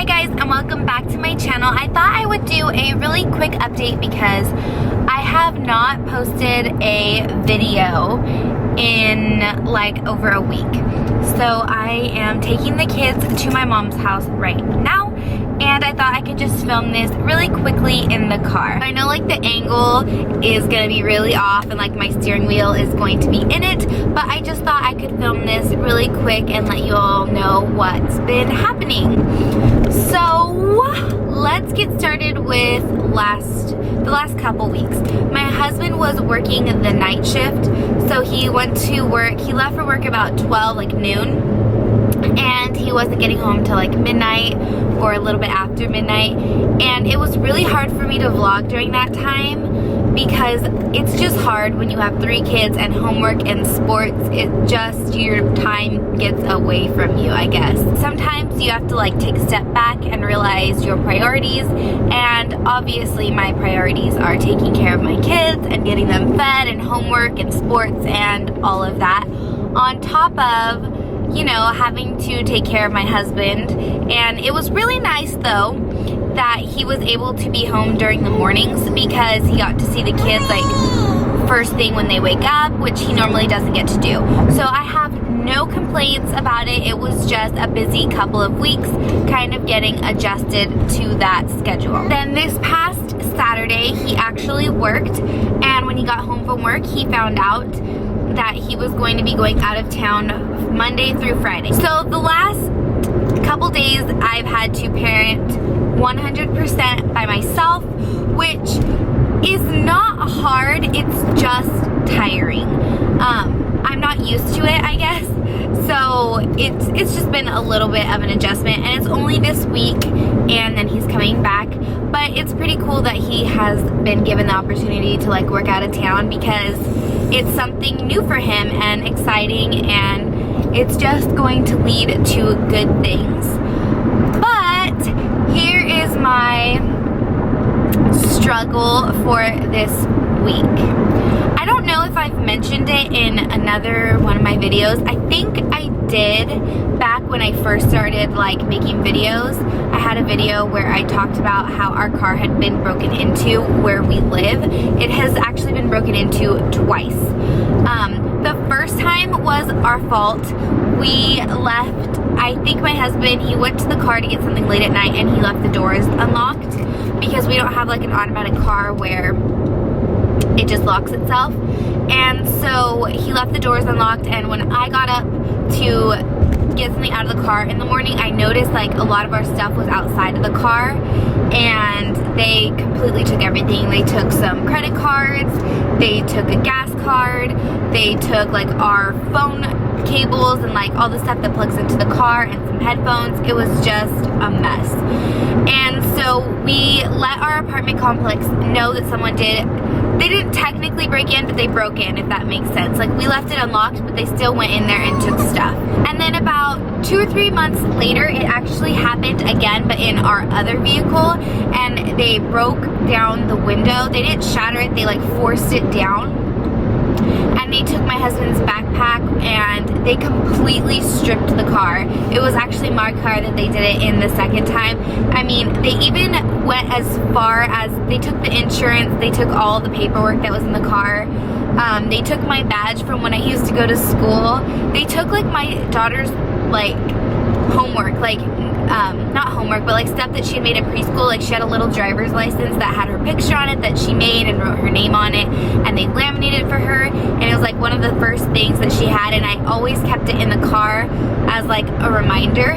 Hi guys, and welcome back to my channel. I thought I would do a really quick update because I have not posted a video in like over a week. So I am taking the kids to my mom's house right now, and I thought I could just film this really quickly in the car. I know like the angle is gonna be really off and like my steering wheel is going to be in it, but I just thought I could film this really quick and let you all know what's been happening. So let's get started with the last couple weeks. My husband was working the night shift, so he went to work. He left for work about 12, like noon, and he wasn't getting home till like midnight or a little bit after midnight. And it was really hard for me to vlog during that time because it's just hard when you have 3 kids and homework and sports. It just, your time gets away from you, I guess. Sometimes you have to like take a step back and realize your priorities, and obviously my priorities are taking care of my kids and getting them fed and homework and sports and all of that, on top of, you know, having to take care of my husband. And it was really nice though that he was able to be home during the mornings because he got to see the kids like first thing when they wake up, which he normally doesn't get to do. So I have no complaints about it. It was just a busy couple of weeks kind of getting adjusted to that schedule. Then this past Saturday he actually worked, and when he got home from work he found out that he was going to be going out of town Monday through Friday. So the last couple days I've had to parent 100% by myself, which is not hard, it's just tiring. I'm not used to it, I guess, so it's just been a little bit of an adjustment, and it's only this week and then he's coming back. But it's pretty cool that he has been given the opportunity to like work out of town because it's something new for him and exciting, and it's just going to lead to good things. But here is my struggle for this week. I don't know if I've mentioned it in another one of my videos. I think I did back when I first started like making videos. I had a video where I talked about how our car had been broken into where we live. It has actually been broken into twice. The first time was our fault. We left, I think my husband, he went to the car to get something late at night and he left the doors unlocked because we don't have like an automatic car where it just locks itself. And so he left the doors unlocked, and when I got up to get something out of the car in the morning, I noticed like a lot of our stuff was outside of the car, and they completely took everything. They took some credit cards, they took a gas card, they took like our phone cables and like all the stuff that plugs into the car and some headphones. It was just a mess. And so we let our apartment complex know that someone they didn't technically break in, but they broke in, if that makes sense. Like we left it unlocked, but they still went in there and took stuff. And then about 2 or 3 months later, it actually happened again, but in our other vehicle, and they broke down the window. They didn't shatter it, they like forced it down. And they took my husband's backpack and they completely stripped the car. It was actually my car that they did it in the second time. I mean, they even went as far as they took the insurance, they took all the paperwork that was in the car. They took my badge from when I used to go to school. They took like my daughter's like homework, like not homework, but like stuff that she had made in preschool. Like she had a little driver's license that had her picture on it that she made and wrote her name on it, and they laminated it for her, and it was like one of the first things that she had, and I always kept it in the car as like a reminder.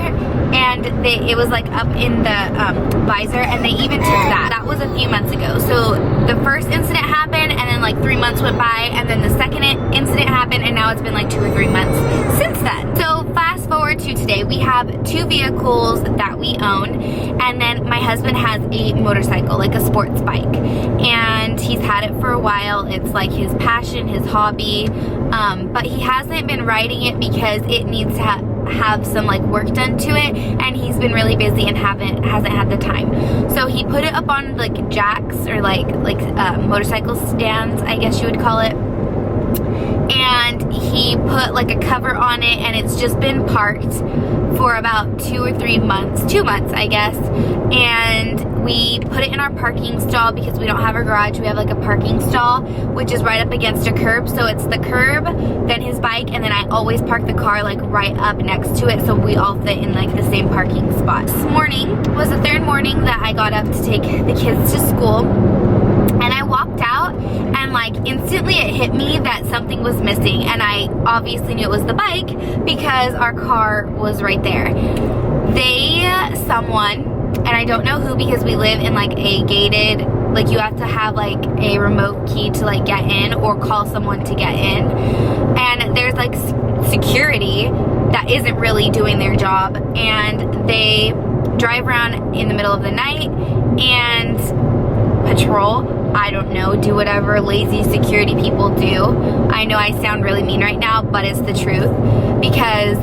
And it was like up in the visor, and they even took that. That was a few months ago. So the first incident happened, and then like 3 months went by, and then the second incident happened, and now it's been like 2 or 3 months since then. So fast forward to today, we have 2 vehicles that we own, and then my husband has a motorcycle, like a sports bike, and he's had it for a while. It's like his passion, his hobby, but he hasn't been riding it because it needs to have some like work done to it, and he's been really busy and hasn't had the time. So he put it up on like jacks or like motorcycle stands, I guess you would call it, and he put like a cover on it, and it's just been parked for about 2 or 3 months, 2 months I guess, and we put it in our parking stall because we don't have a garage. We have like a parking stall which is right up against a curb, so it's the curb, then his bike, and then I always park the car like right up next to it, so we all fit in like the same parking spot. This morning was the 3rd morning that I got up to take the kids to school, and I walked out and like instantly it hit me that something was missing, and I obviously knew it was the bike because our car was right there. Someone, and I don't know who because we live in like a gated, like you have to have like a remote key to like get in or call someone to get in, and there's like security that isn't really doing their job, and they drive around in the middle of the night and patrol, I don't know, do whatever lazy security people do. I know I sound really mean right now, but it's the truth, because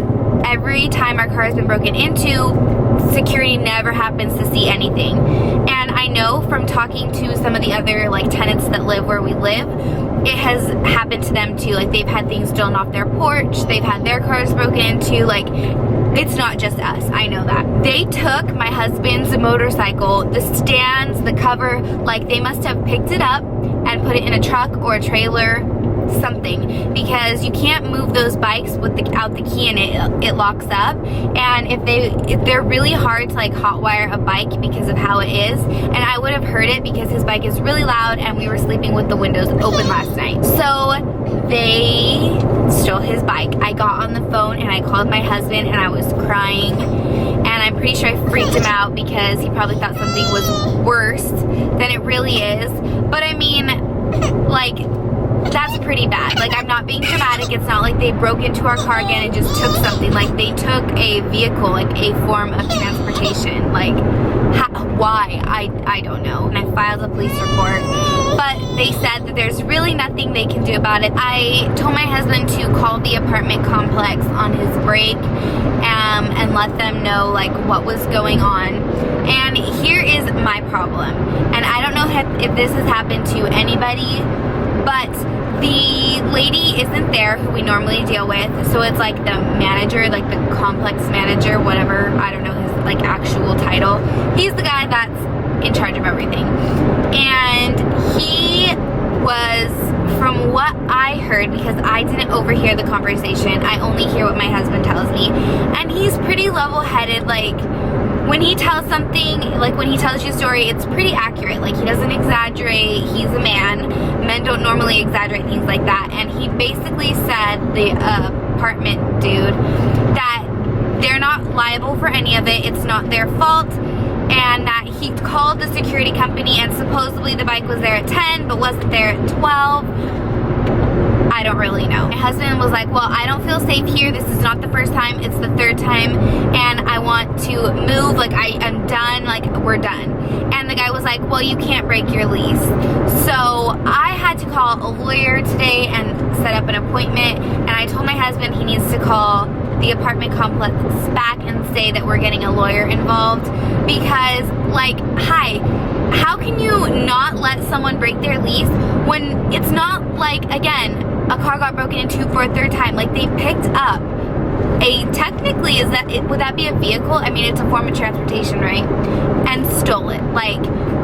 every time our car has been broken into, security never happens to see anything. And I know from talking to some of the other like tenants that live where we live, it has happened to them too. Like they've had things stolen off their porch, they've had their cars broken into, like it's not just us, I know that. They took my husband's motorcycle, the stands, the cover, like they must have picked it up and put it in a truck or a trailer, something, because you can't move those bikes without the key in it. It locks up, and if they're really hard to like hotwire a bike because of how it is, and I would have heard it because his bike is really loud and we were sleeping with the windows open last night. So they stole his bike. I got on the phone and I called my husband and I was crying, and I'm pretty sure I freaked him out because he probably thought something was worse than it really is. But I mean, like, that's pretty bad. Like, I'm not being dramatic. It's not like they broke into our car again and just took something. Like, they took a vehicle, like a form of transportation. Like, why? I don't know. And I filed a police report, but they said that there's really nothing they can do about it. I told my husband to call the apartment complex on his break and let them know like what was going on. And here is my problem, and I don't know if this has happened to anybody, but the lady isn't there who we normally deal with, so it's like the manager, like the complex manager, whatever, I don't know his like actual title. He's the guy that's in charge of everything, and he was, from what I heard, because I didn't overhear the conversation, I only hear what my husband tells me, and he's pretty level-headed. Like, when he tells something, like when he tells you a story, it's pretty accurate. Like, he doesn't exaggerate. He's a man. Men don't normally exaggerate things like that. And he basically said, the apartment dude, that they're not liable for any of it. It's not their fault. And that he called the security company, and supposedly the bike was there at 10 but wasn't there at 12. I don't really know. My husband was like, well, I don't feel safe here. This is not the first time, it's the 3rd time, and I want to move. Like, I am done. Like, we're done. And the guy was like, well, you can't break your lease. So I had to call a lawyer today and set up an appointment, and I told my husband he needs to call the apartment complex back and say that we're getting a lawyer involved, because, like, hi, how can you not let someone break their lease when it's not like, again, a car got broken into for a 3rd time? Like, they picked up technically, would that be a vehicle? I mean, it's a form of transportation, right? And stole it. Like,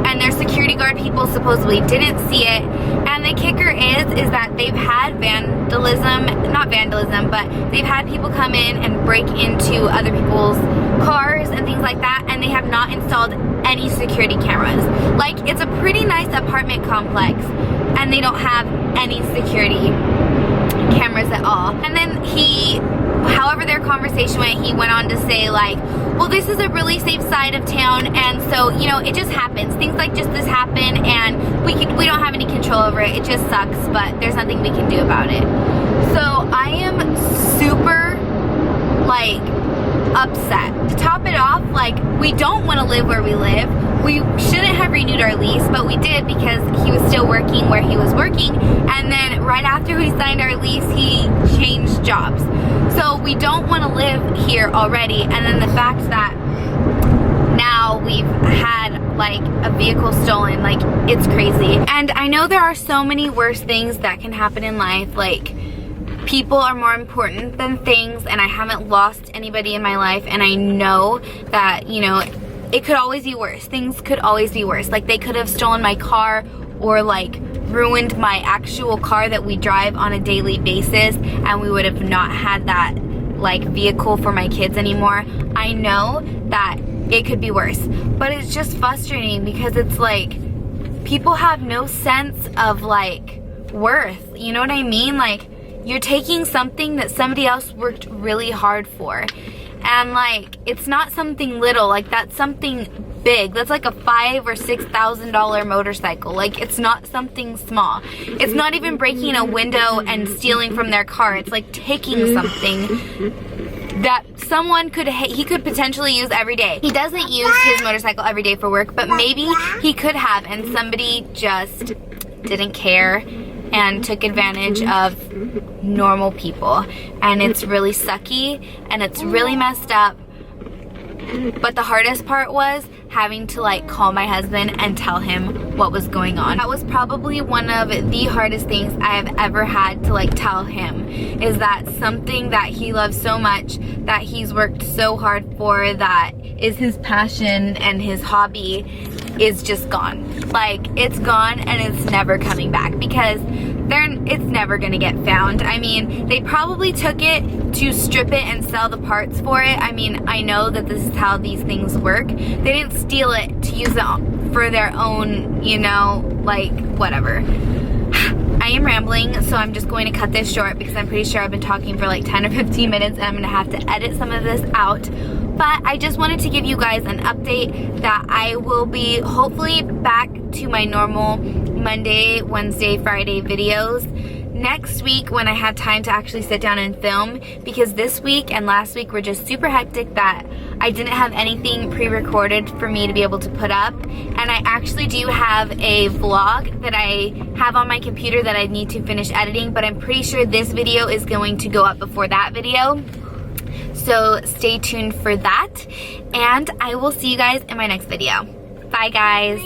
and their security guard people supposedly didn't see it. And the kicker is that they've had not vandalism, but they've had people come in and break into other people's cars and things like that, and they have not installed any security cameras. Like, it's a pretty nice apartment complex, and they don't have any security cameras at all. And then however their conversation went, he went on to say like, well, this is a really safe side of town, and so, you know, it just happens. Things like just this happen, and we don't have any control over it. It just sucks, but there's nothing we can do about it. So I am super, like, upset. To top it off, like, we don't want to live where we live. We shouldn't have renewed our lease, but we did because he was still working where he was working, and then right after we signed our lease, he changed jobs. So we don't want to live here already, and then the fact that now we've had like a vehicle stolen, like, it's crazy. And I know there are so many worse things that can happen in life, like people are more important than things, and I haven't lost anybody in my life, and I know that, you know, it could always be worse. Things could always be worse. Like, they could have stolen my car or like ruined my actual car that we drive on a daily basis, and we would have not had that like vehicle for my kids anymore. I know that it could be worse, but it's just frustrating because it's like people have no sense of like worth, you know what I mean? Like, you're taking something that somebody else worked really hard for, and like, it's not something little, like that's something big. That's like a $5,000 or $6,000 motorcycle. Like, it's not something small. It's not even breaking a window and stealing from their car. It's like taking something that someone could, he could potentially use every day. He doesn't use his motorcycle every day for work, but maybe he could have, and somebody just didn't care and took advantage of normal people. And it's really sucky, and it's really messed up. But the hardest part was having to like call my husband and tell him what was going on. That was probably one of the hardest things I have ever had to like tell him, is that something that he loves so much, that he's worked so hard for, that is his passion and his hobby, is just gone. Like, it's gone, and it's never coming back, because it's never gonna get found. I mean, they probably took it to strip it and sell the parts for it. I mean, I know that this is how these things work. They didn't steal it to use it for their own, you know, like, whatever. I am rambling, so I'm just going to cut this short because I'm pretty sure I've been talking for like 10 or 15 minutes, and I'm gonna have to edit some of this out. But I just wanted to give you guys an update that I will be hopefully back to my normal Monday, Wednesday, Friday videos next week when I have time to actually sit down and film, because this week and last week were just super hectic that I didn't have anything pre-recorded for me to be able to put up. And I actually do have a vlog that I have on my computer that I need to finish editing, but I'm pretty sure this video is going to go up before that video. So stay tuned for that, and I will see you guys in my next video. Bye guys.